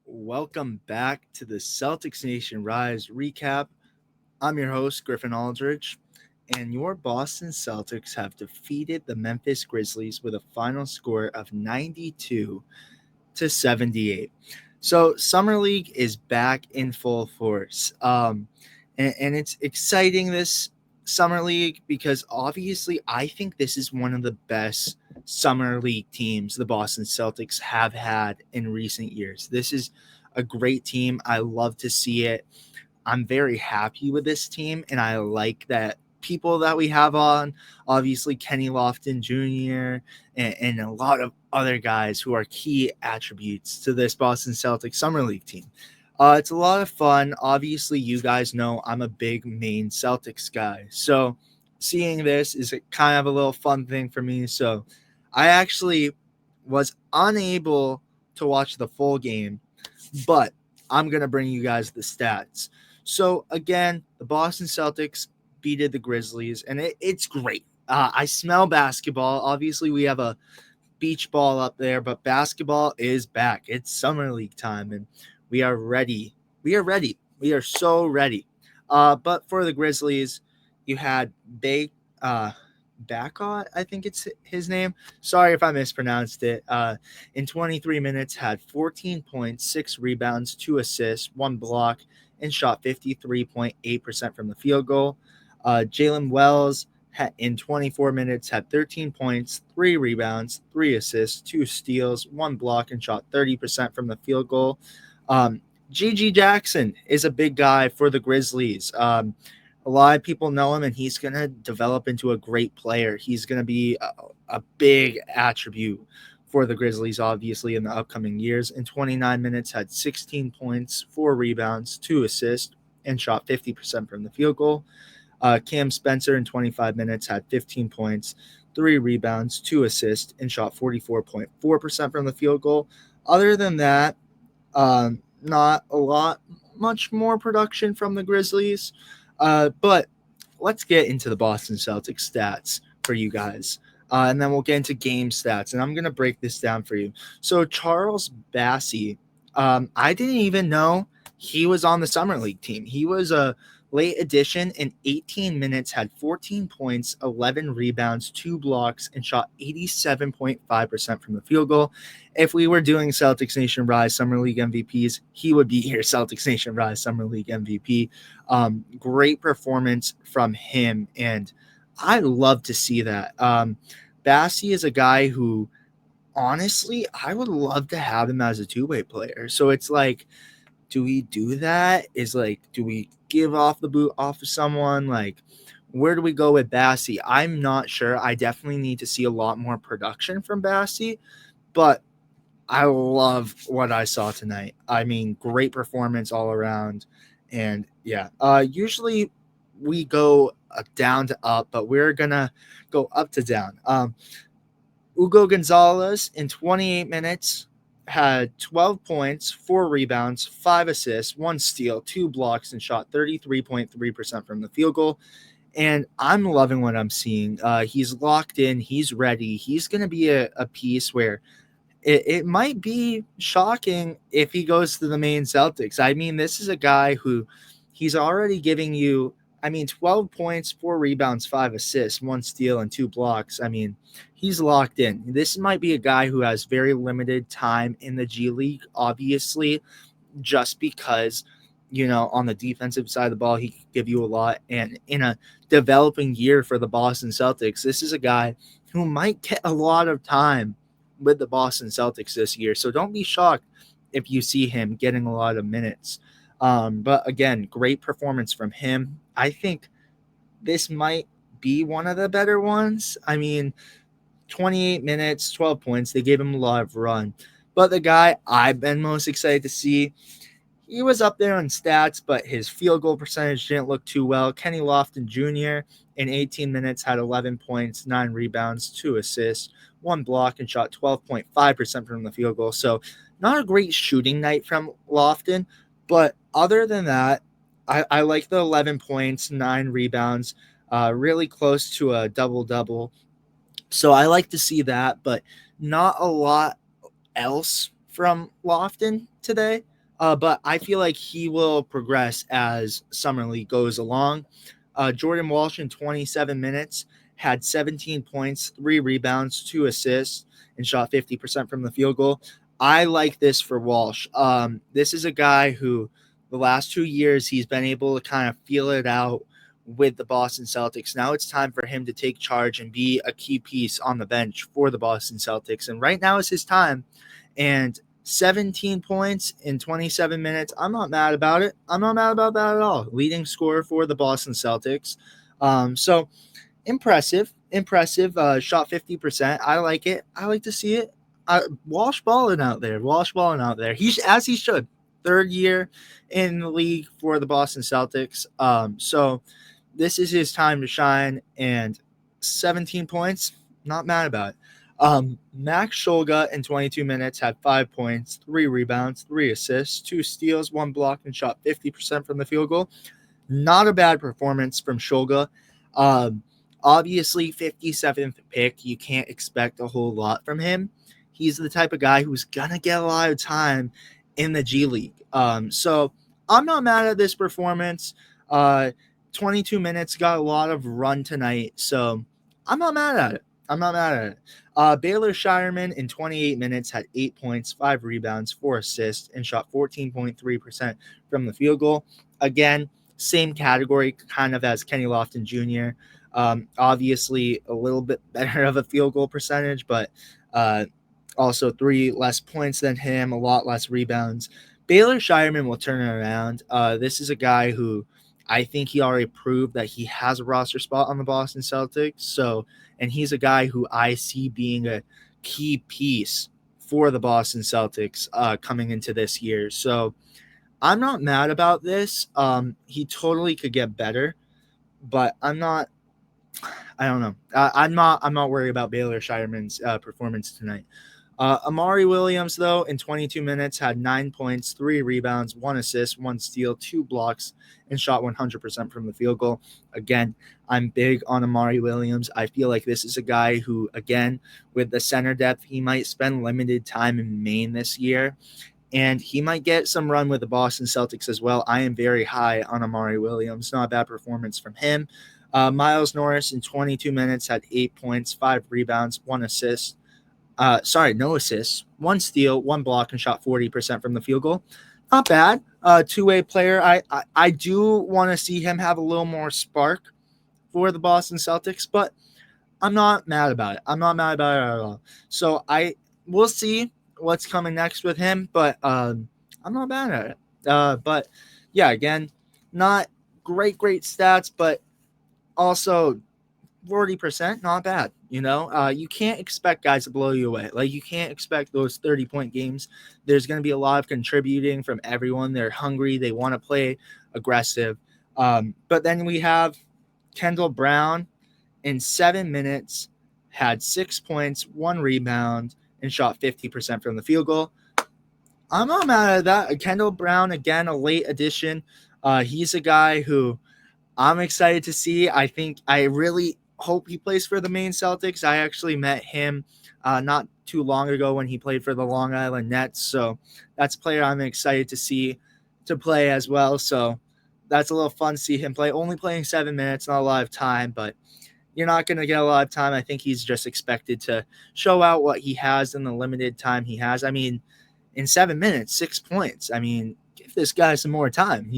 Welcome back to the Celtics Nation Rise recap. I'm your host, Griffin Aldridge, and your Boston Celtics have defeated the Memphis Grizzlies with a final score of 92 to 78. So, Summer League is back in full force. And it's exciting this Summer League because obviously I think this is one of the best Summer League teams the Boston Celtics have had in recent years. This is a great team. I love to see it. I'm very happy with this team, and I like that people that we have on, obviously Kenny Lofton Jr. And a lot of other guys who are key attributes to this Boston Celtics Summer League team. It's a lot of fun. Obviously, you guys know I'm a big Maine Celtics guy. So seeing this is kind of a little fun thing for me. So I actually was unable to watch the full game, but I'm going to bring you guys the stats. So again, the Boston Celtics beated the Grizzlies, and it's great. I smell basketball. Obviously, we have a beach ball up there, but basketball is back. It's summer league time, and we are ready. We are ready. We are so ready. But for the Grizzlies, you had Bacot, I think it's his name. Sorry if I mispronounced it. In 23 minutes, had 14 points, 6 rebounds, 2 assists, 1 block, and shot 53.8% from the field goal. Jalen Wells in 24 minutes had 13 points, 3 rebounds, 3 assists, 2 steals, 1 block, and shot 30% from the field goal. GG Jackson is a big guy for the Grizzlies. A lot of people know him, and he's going to develop into a great player. He's going to be a big attribute for the Grizzlies, obviously, in the upcoming years. In 29 minutes, had 16 points, 4 rebounds, 2 assists, and shot 50% from the field goal. Cam Spencer in 25 minutes had 15 points, 3 rebounds, 2 assists, and shot 44.4% from the field goal. Other than that, not a lot, much more production from the Grizzlies. But let's get into the Boston Celtics stats for you guys. And then we'll get into game stats. And I'm going to break this down for you. So, Charles Bassey, I didn't even know he was on the Summer League team. He was a late addition in 18 minutes, had 14 points, 11 rebounds, 2 blocks, and shot 87.5% from the field goal. If we were doing Celtics Nation Rise Summer League MVPs, he would be here, Celtics Nation Rise Summer League MVP. Great performance from him, and I love to see that. Bassey is a guy who, honestly, I would love to have him as a two-way player. So it's like, do we do that? Do we give off the boot off of someone? Like, where do we go with Bassey? I'm not sure. I definitely need to see a lot more production from Bassey, but I love what I saw tonight. I mean, great performance all around. And yeah, usually we go down to up, but we're going to go up to down. Hugo Gonzalez in 28 minutes had 12 points, 4 rebounds, 5 assists, 1 steal, 2 blocks, and shot 33.3% from the field goal. And I'm loving what I'm seeing. He's locked in. He's ready. He's going to be a piece where it might be shocking if he goes to the Maine Celtics. I mean, this is a guy who he's already giving you, 12 points, 4 rebounds, 5 assists, 1 steal, and 2 blocks. I mean, he's locked in. This might be a guy who has very limited time in the G League, obviously, just because, on the defensive side of the ball, he could give you a lot. And in a developing year for the Boston Celtics, this is a guy who might get a lot of time with the Boston Celtics this year. So don't be shocked if you see him getting a lot of minutes. But again, great performance from him. I think this might be one of the better ones. 28 minutes, 12 points. They gave him a lot of run. But the guy I've been most excited to see, he was up there on stats, but his field goal percentage didn't look too well. Kenny Lofton Jr. in 18 minutes had 11 points, 9 rebounds, 2 assists, 1 block, and shot 12.5% from the field goal. So not a great shooting night from Lofton, but other than that, I like the 11 points, 9 rebounds, really close to a double-double. So I like to see that, but not a lot else from Lofton today. but I feel like he will progress as Summer League goes along. Jordan Walsh in 27 minutes had 17 points, 3 rebounds, 2 assists, and shot 50% from the field goal. I like this for Walsh. This is a guy who the last 2 years he's been able to kind of feel it out with the Boston Celtics. Now it's time for him to take charge and be a key piece on the bench for the Boston Celtics. And right now is his time. And 17 points in 27 minutes. I'm not mad about it. I'm not mad about that at all. Leading scorer for the Boston Celtics. So impressive. Shot 50%. I like it. I like to see it. Walsh balling out there. Walsh balling out there. As he should. Third year in the league for the Boston Celtics. So this is his time to shine. And 17 points, not mad about it. Max Shulga in 22 minutes had 5 points, 3 rebounds, 3 assists, 2 steals, 1 block, and shot 50% from the field goal. Not a bad performance from Shulga. Obviously, 57th pick, you can't expect a whole lot from him. He's the type of guy who's going to get a lot of time in the G League. So I'm not mad at this performance. 22 minutes, got a lot of run tonight. So I'm not mad at it. Baylor Shireman in 28 minutes had 8 points, 5 rebounds, 4 assists, and shot 14.3% from the field goal. Again, same category kind of as Kenny Lofton Jr. Obviously, a little bit better of a field goal percentage, but also 3 less points than him, a lot less rebounds. Baylor Shireman will turn it around. This is a guy who I think he already proved that he has a roster spot on the Boston Celtics. And he's a guy who I see being a key piece for the Boston Celtics coming into this year. So I'm not mad about this. He totally could get better, but I don't know. I'm not worried about Baylor Shireman's performance tonight. Amari Williams, though, in 22 minutes had 9 points, 3 rebounds, 1 assist, 1 steal, 2 blocks, and shot 100% from the field goal. Again, I'm big on Amari Williams. I feel like this is a guy who, again, with the center depth, he might spend limited time in Maine this year, and he might get some run with the Boston Celtics as well. I am very high on Amari Williams. Not a bad performance from him. Miles Norris in 22 minutes had 8 points, 5 rebounds, 1 assist. No assists, 1 steal, 1 block, and shot 40% from the field goal. Not bad. Two-way player. I do want to see him have a little more spark for the Boston Celtics, but I'm not mad about it. I'm not mad about it at all. So we'll see what's coming next with him, but I'm not mad at it. But yeah, again, not great stats, but also 40%, not bad. You can't expect guys to blow you away. Like, you can't expect those 30-point games. There's going to be a lot of contributing from everyone. They're hungry. They want to play aggressive. But then we have Kendall Brown in 7 minutes, had 6 points, 1 rebound, and shot 50% from the field goal. I'm not mad at that. Kendall Brown, again, a late addition. He's a guy who I'm excited to see. I really hope he plays for the Maine Celtics. I actually met him not too long ago when he played for the Long Island Nets. So that's a player I'm excited to see to play as well. So that's a little fun to see him play. Only playing 7 minutes, not a lot of time, but you're not going to get a lot of time. I think he's just expected to show out what he has in the limited time he has. I mean, in 7 minutes, 6 points. I mean, give this guy some more time,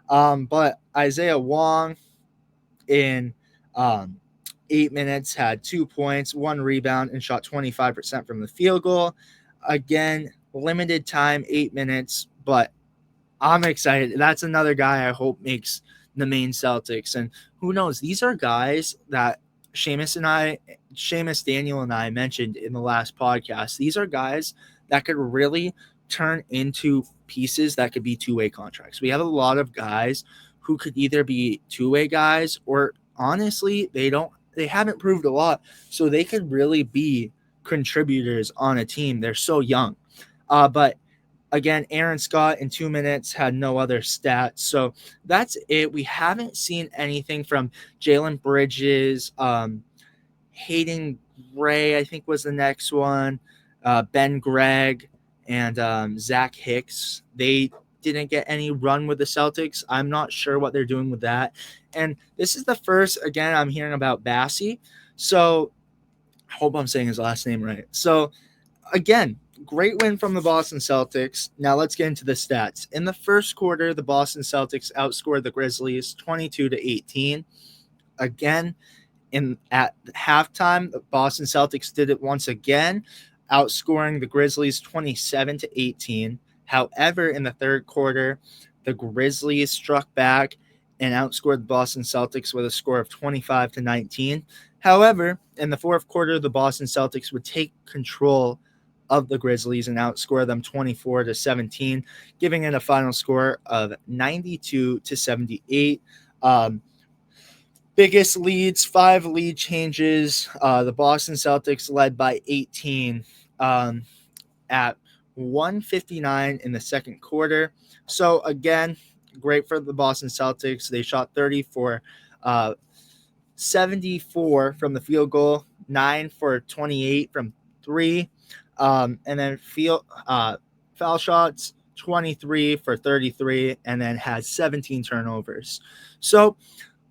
But Isaiah Wong in 8 minutes had 2 points, 1 rebound, and shot 25% from the field goal. Again, limited time, 8 minutes, but I'm excited. That's another guy I hope makes the Maine Celtics. And who knows? These are guys that Seamus, Daniel, and I mentioned in the last podcast. These are guys that could really turn into pieces that could be two-way contracts. We have a lot of guys who could either be two-way guys or honestly, they haven't proved a lot. So they could really be contributors on a team. They're so young. But again, Aaron Scott in 2 minutes had no other stats. So that's it. We haven't seen anything from Jalen Bridges. Hayden Gray, I think, was the next one. Ben Gregg. and Zach Hicks. They didn't get any run with the Celtics. I'm not sure what they're doing with that. And this is the first, again, I'm hearing about Bassie. So I hope I'm saying his last name right. So again, great win from the Boston Celtics. Now let's get into the stats. In the first quarter, the Boston Celtics outscored the Grizzlies 22-18. Again, at halftime, the Boston Celtics did it once again, outscoring the Grizzlies 27-18. However, in the third quarter, the Grizzlies struck back and outscored the Boston Celtics with a score of 25-19. However, in the fourth quarter, the Boston Celtics would take control of the Grizzlies and outscore them 24-17, giving it a final score of 92-78. Biggest leads, 5 lead changes. The Boston Celtics led by 18 at 1:59 in the second quarter. So again, great for the Boston Celtics. They shot 30 for 74 from the field goal, 9 for 28 from 3, and then foul shots 23 for 33, and then had 17 turnovers. So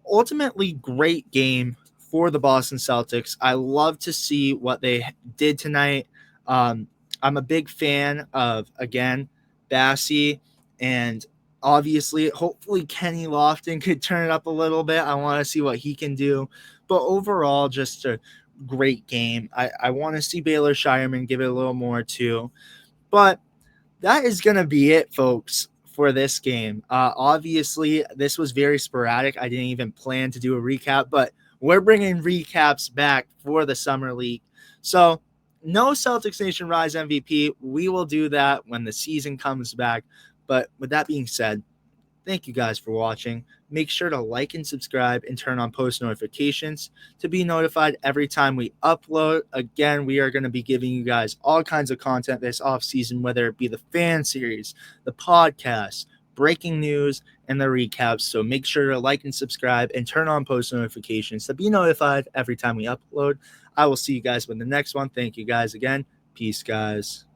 ultimately, great game for the Boston Celtics. I love to see what they did tonight. I'm a big fan of, again, Bassie, and obviously, hopefully Kenny Lofton could turn it up a little bit. I want to see what he can do. But overall, just a great game. I want to see Baylor Shireman give it a little more too. But that is going to be it, folks, for this game. Obviously, this was very sporadic. I didn't even plan to do a recap, but we're bringing recaps back for the Summer League. So no Celtics Nation Rise MVP. We will do that when the season comes back. But with that being said, thank you guys for watching. Make sure to like and subscribe and turn on post notifications to be notified every time we upload. Again, we are going to be giving you guys all kinds of content this offseason, whether it be the fan series, the podcast, breaking news, and the recaps. So make sure to like and subscribe and turn on post notifications to be notified every time we upload. I will see you guys with the next one. Thank you guys again. Peace, guys.